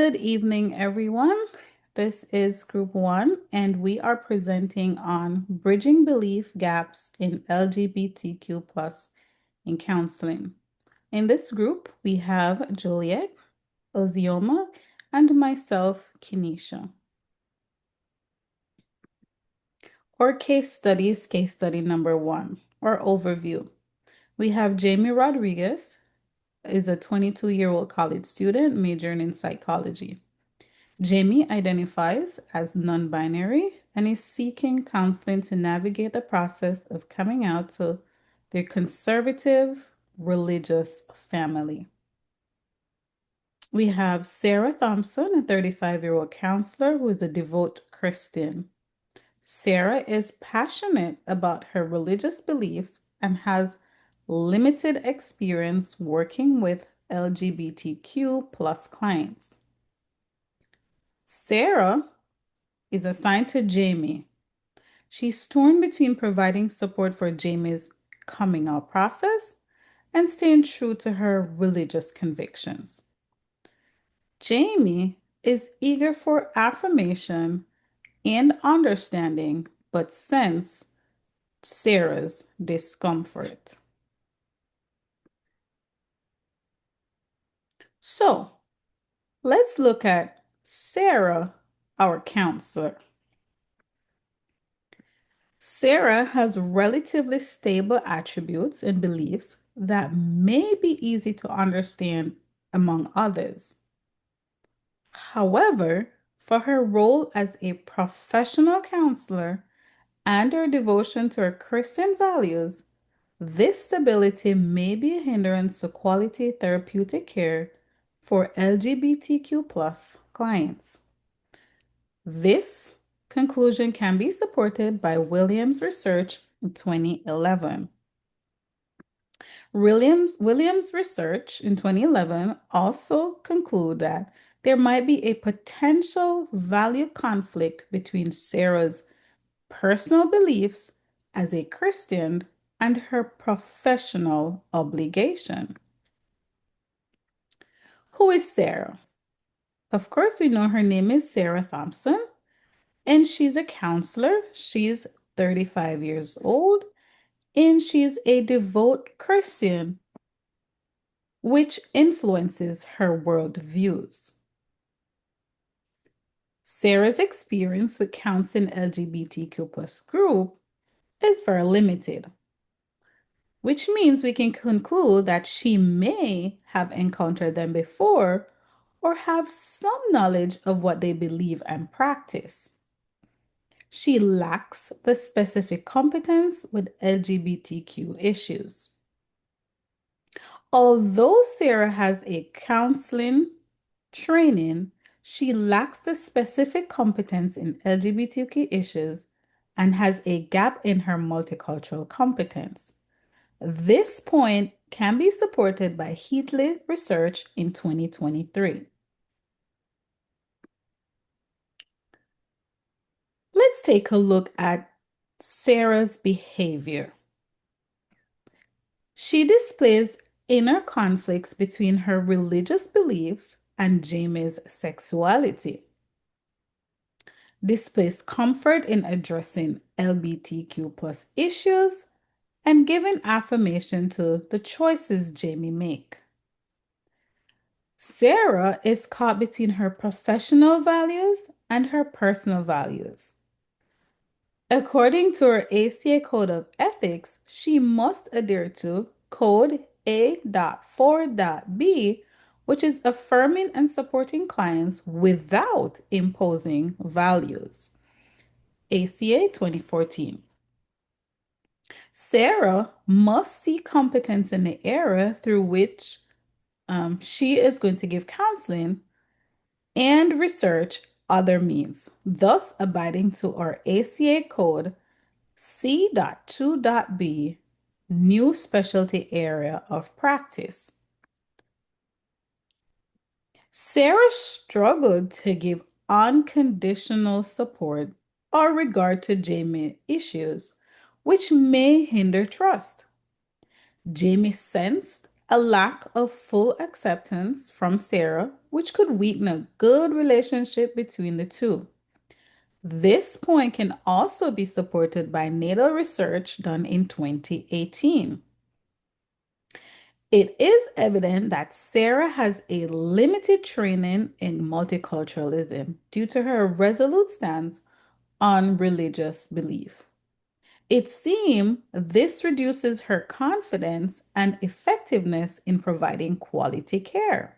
Good evening, everyone. This is Group 1, and we are presenting on bridging belief gaps in LGBTQ plus in counseling. In this group, we have Juliet, Ozioma, and myself, Kenesha. Or case study number 1, or overview. We have Jamie Rodriguez, is a 22-year-old college student majoring in psychology. Jamie identifies as non-binary and is seeking counseling to navigate the process of coming out to their conservative religious family. We have Sarah Thompson, a 35-year-old counselor who is a devout Christian. Sarah is passionate about her religious beliefs and has limited experience working with LGBTQ plus clients. Sarah is assigned to Jamie. She's torn between providing support for Jamie's coming out process and staying true to her religious convictions. Jamie is eager for affirmation and understanding, but sense Sarah's discomfort. So let's look at Sarah, our counselor. Sarah has relatively stable attributes and beliefs that may be easy to understand among others. However, for her role as a professional counselor and her devotion to her Christian values, this stability may be a hindrance to quality therapeutic care for LGBTQ plus clients. This conclusion can be supported by Williams' research in 2011. Williams' research in 2011 also concluded that there might be a potential value conflict between Sarah's personal beliefs as a Christian and her professional obligation. Who is Sarah? Of course, we know her name is Sarah Thompson, and she's a counselor. She's 35 years old, and she's a devout Christian, which influences her worldviews. Sarah's experience with counseling LGBTQ plus group is very limited, which means we can conclude that she may have encountered them before or have some knowledge of what they believe and practice. She lacks the specific competence with LGBTQ issues. Although Sarah has a counseling training, she lacks the specific competence in LGBTQ issues and has a gap in her multicultural competence. This point can be supported by Heatley research in 2023. Let's take a look at Sarah's behavior. She displays inner conflicts between her religious beliefs and Jamie's sexuality. Displays comfort in addressing LGBTQ plus issues and giving affirmation to the choices Jamie make. Sarah is caught between her professional values and her personal values. According to her ACA Code of Ethics, she must adhere to Code A.4.B, which is affirming and supporting clients without imposing values. ACA 2014. Sarah must see competence in the area through which she is going to give counseling and research other means, thus abiding to our ACA code C.2.B, new specialty area of practice. Sarah struggled to give unconditional support or regard to Jamie issues, which may hinder trust. Jamie sensed a lack of full acceptance from Sarah, which could weaken a good relationship between the two. This point can also be supported by natal research done in 2018. It is evident that Sarah has a limited training in multiculturalism due to her resolute stance on religious belief. It seems this reduces her confidence and effectiveness in providing quality care.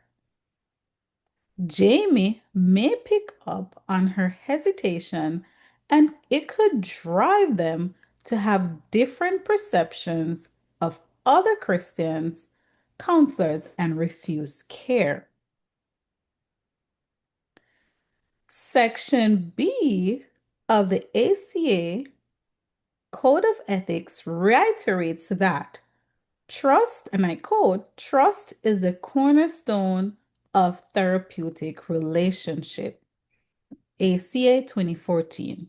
Jamie may pick up on her hesitation, and it could drive them to have different perceptions of other Christians, counselors, and refuse care. Section B of the ACA Code of Ethics reiterates that trust, and I quote, trust is the cornerstone of therapeutic relationship. ACA 2014.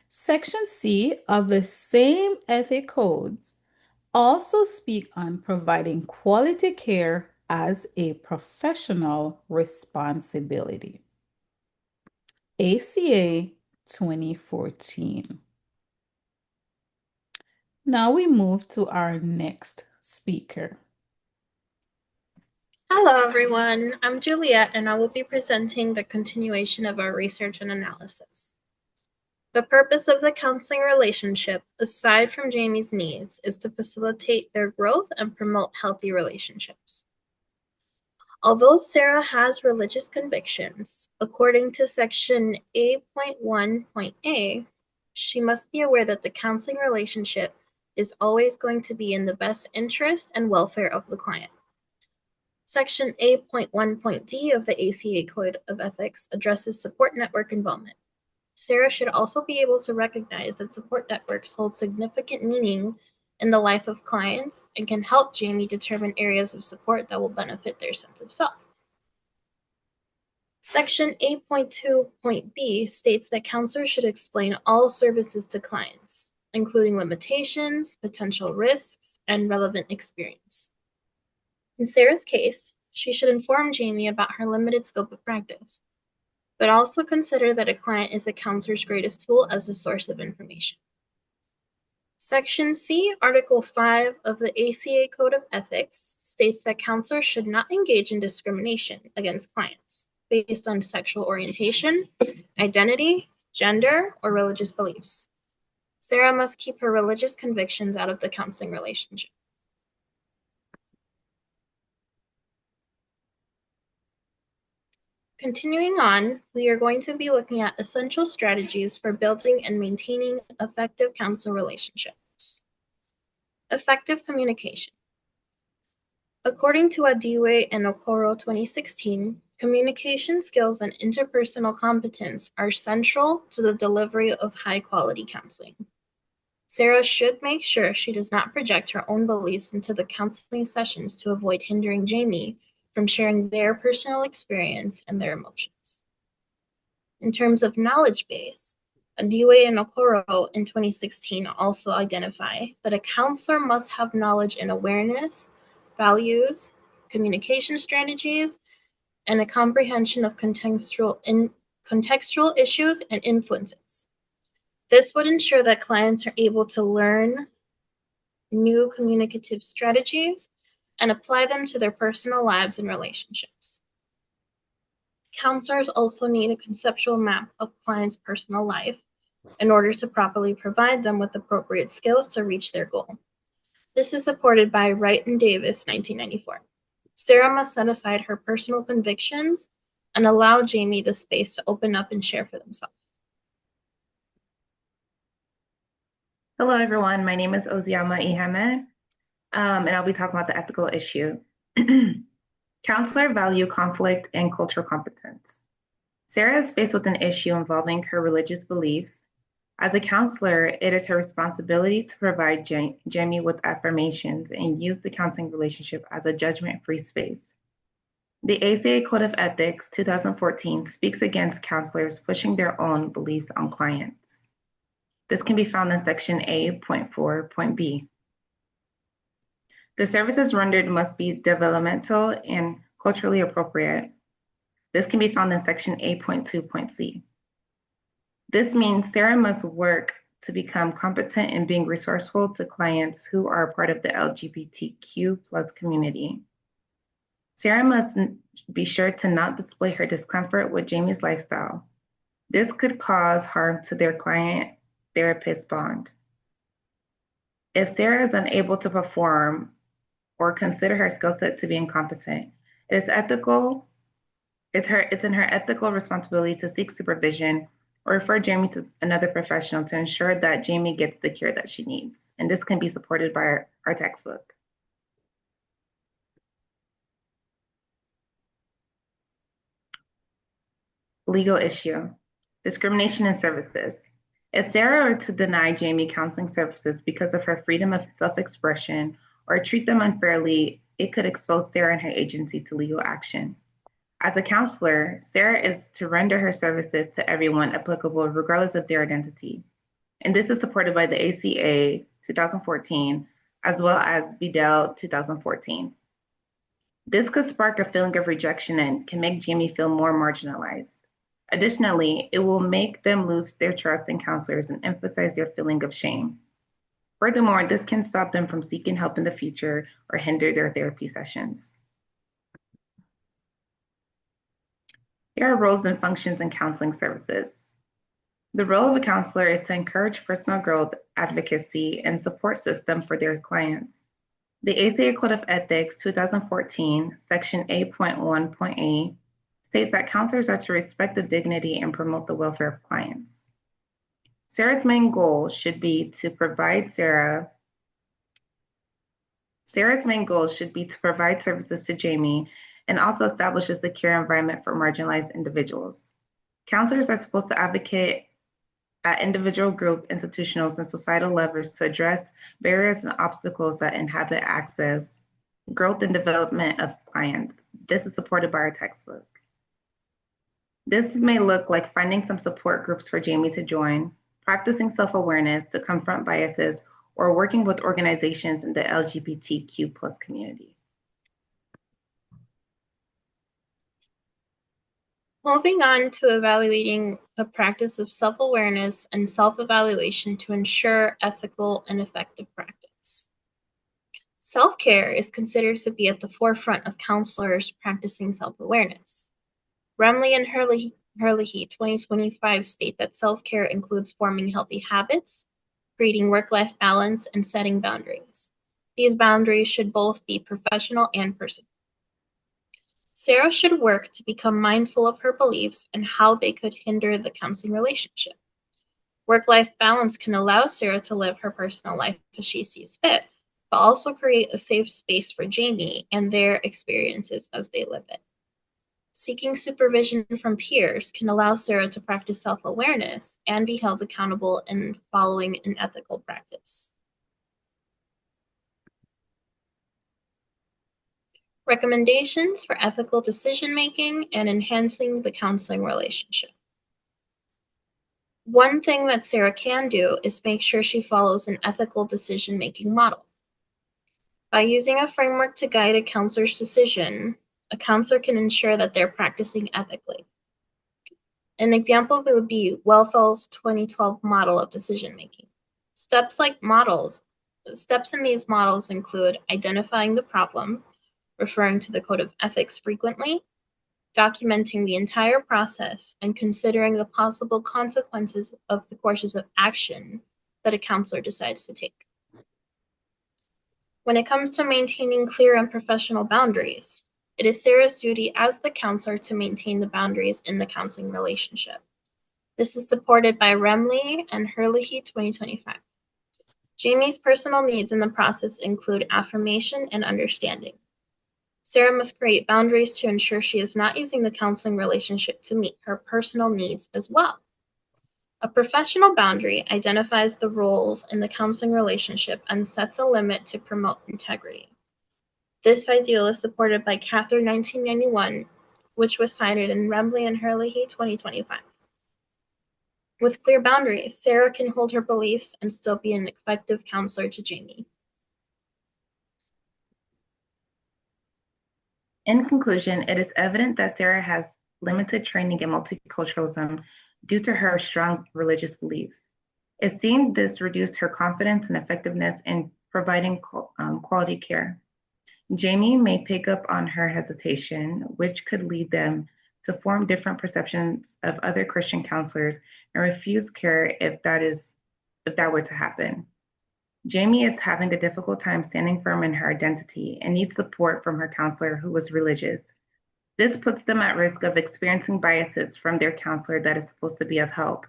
Section C of the same ethic codes also speak on providing quality care as a professional responsibility. ACA 2014. Now we move to our next speaker. Hello, everyone. I'm Juliet, and I will be presenting the continuation of our research and analysis. The purpose of the counseling relationship, aside from Jamie's needs, is to facilitate their growth and promote healthy relationships. Although Sarah has religious convictions, according to section A.1.A, she must be aware that the counseling relationship is always going to be in the best interest and welfare of the client. Section A.1.D of the ACA Code of Ethics addresses support network involvement. Sarah should also be able to recognize that support networks hold significant meaning in the life of clients and can help Jamie determine areas of support that will benefit their sense of self. Section A.2.B states that counselors should explain all services to clients, including limitations, potential risks, and relevant experience. In Sarah's case, she should inform Jamie about her limited scope of practice, but also consider that a client is a counselor's greatest tool as a source of information. Section C, Article 5 of the ACA Code of Ethics states that counselors should not engage in discrimination against clients based on sexual orientation, identity, gender, or religious beliefs. Sarah must keep her religious convictions out of the counseling relationship. Continuing on, we are going to be looking at essential strategies for building and maintaining effective counselor relationships. Effective communication. According to Adiwe and Okoro 2016, communication skills and interpersonal competence are central to the delivery of high-quality counseling. Sarah should make sure she does not project her own beliefs into the counseling sessions to avoid hindering Jamie from sharing their personal experience and their emotions. In terms of knowledge base, Adiwe and Okoro in 2016 also identify that a counselor must have knowledge in awareness, values, communication strategies, and a comprehension of contextual issues and influences. This would ensure that clients are able to learn new communicative strategies and apply them to their personal lives and relationships. Counselors also need a conceptual map of clients' personal life in order to properly provide them with appropriate skills to reach their goal. This is supported by Wright and Davis, 1994. Sarah must set aside her personal convictions and allow Jamie the space to open up and share for themselves. Hello, everyone. My name is Oziama Iheme, and I'll be talking about the ethical issue. Counselor value conflict and cultural competence. Sarah is faced with an issue involving her religious beliefs. As a counselor, it is her responsibility to provide Jamie with affirmations and use the counseling relationship as a judgment-free space. The ACA Code of Ethics 2014 speaks against counselors pushing their own beliefs on clients. This can be found in section A.4.B. The services rendered must be developmental and culturally appropriate. This can be found in section 8.2.c. This means Sarah must work to become competent in being resourceful to clients who are part of the LGBTQ plus community. Sarah must be sure to not display her discomfort with Jamie's lifestyle. This could cause harm to their client-therapist bond. If Sarah is unable to perform or consider her skill set to be incompetent, it's in her ethical responsibility to seek supervision or refer Jamie to another professional to ensure that Jamie gets the care that she needs. And this can be supported by our textbook. Legal issue, discrimination in services. If Sarah were to deny Jamie counseling services because of her freedom of self-expression or treat them unfairly, it could expose Sarah and her agency to legal action. As a counselor, Sarah is to render her services to everyone applicable regardless of their identity. And this is supported by the ACA 2014 as well as BDEL 2014. This could spark a feeling of rejection and can make Jamie feel more marginalized. Additionally, it will make them lose their trust in counselors and emphasize their feeling of shame. Furthermore, this can stop them from seeking help in the future or hinder their therapy sessions. Here are roles and functions in counseling services. The role of a counselor is to encourage personal growth, advocacy, and support system for their clients. The ACA Code of Ethics 2014, Section 8.1.8 states that counselors are to respect the dignity and promote the welfare of clients. Sarah's main goal should be to provide services to Jamie and also establish a secure environment for marginalized individuals. Counselors are supposed to advocate at individual, group, institutional, and societal levels to address barriers and obstacles that inhibit access, growth, and development of clients. This is supported by our textbook. This may look like finding some support groups for Jamie to join, practicing self-awareness to confront biases, or working with organizations in the LGBTQ plus community. Moving on to evaluating the practice of self-awareness and self-evaluation to ensure ethical and effective practice. Self-care is considered to be at the forefront of counselors practicing self-awareness. Remley and Herlihy 2025 state that self-care includes forming healthy habits, creating work-life balance, and setting boundaries. These boundaries should both be professional and personal. Sarah should work to become mindful of her beliefs and how they could hinder the counseling relationship. Work-life balance can allow Sarah to live her personal life as she sees fit, but also create a safe space for Jamie and their experiences as they live it. Seeking supervision from peers can allow Sarah to practice self-awareness and be held accountable in following an ethical practice. Recommendations for ethical decision-making and enhancing the counseling relationship. One thing that Sarah can do is make sure she follows an ethical decision-making model. By using a framework to guide a counselor's decision, a counselor can ensure that they're practicing ethically. An example would be Wellfell's 2012 model of decision-making. Steps in these models include identifying the problem, referring to the code of ethics frequently, documenting the entire process, and considering the possible consequences of the courses of action that a counselor decides to take. When it comes to maintaining clear and professional boundaries, it is Sarah's duty as the counselor to maintain the boundaries in the counseling relationship. This is supported by Remley and Herlihy 2025. Jamie's personal needs in the process include affirmation and understanding. Sarah must create boundaries to ensure she is not using the counseling relationship to meet her personal needs as well. A professional boundary identifies the roles in the counseling relationship and sets a limit to promote integrity. This ideal is supported by Catherine 1991, which was cited in Remley and Herlihy 2025. With clear boundaries, Sarah can hold her beliefs and still be an effective counselor to Jamie. In conclusion, it is evident that Sarah has limited training in multiculturalism due to her strong religious beliefs. It seemed this reduced her confidence and effectiveness in providing quality care. Jamie may pick up on her hesitation, which could lead them to form different perceptions of other Christian counselors and refuse care if that were to happen. Jamie is having a difficult time standing firm in her identity and needs support from her counselor who was religious. This puts them at risk of experiencing biases from their counselor that is supposed to be of help.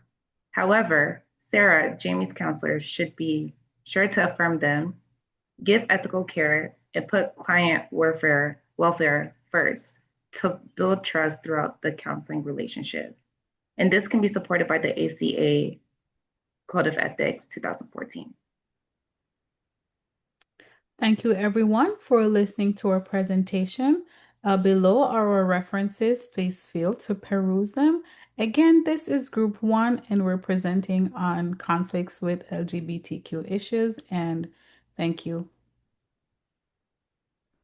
However, Sarah, Jamie's counselor, should be sure to affirm them, give ethical care, and put client welfare first to build trust throughout the counseling relationship. And this can be supported by the ACA Code of Ethics 2014. Thank you, everyone, for listening to our presentation. Below are our references. Please feel to peruse them. Again, this is Group 1, and we're presenting on conflicts with LGBTQ issues. And thank you.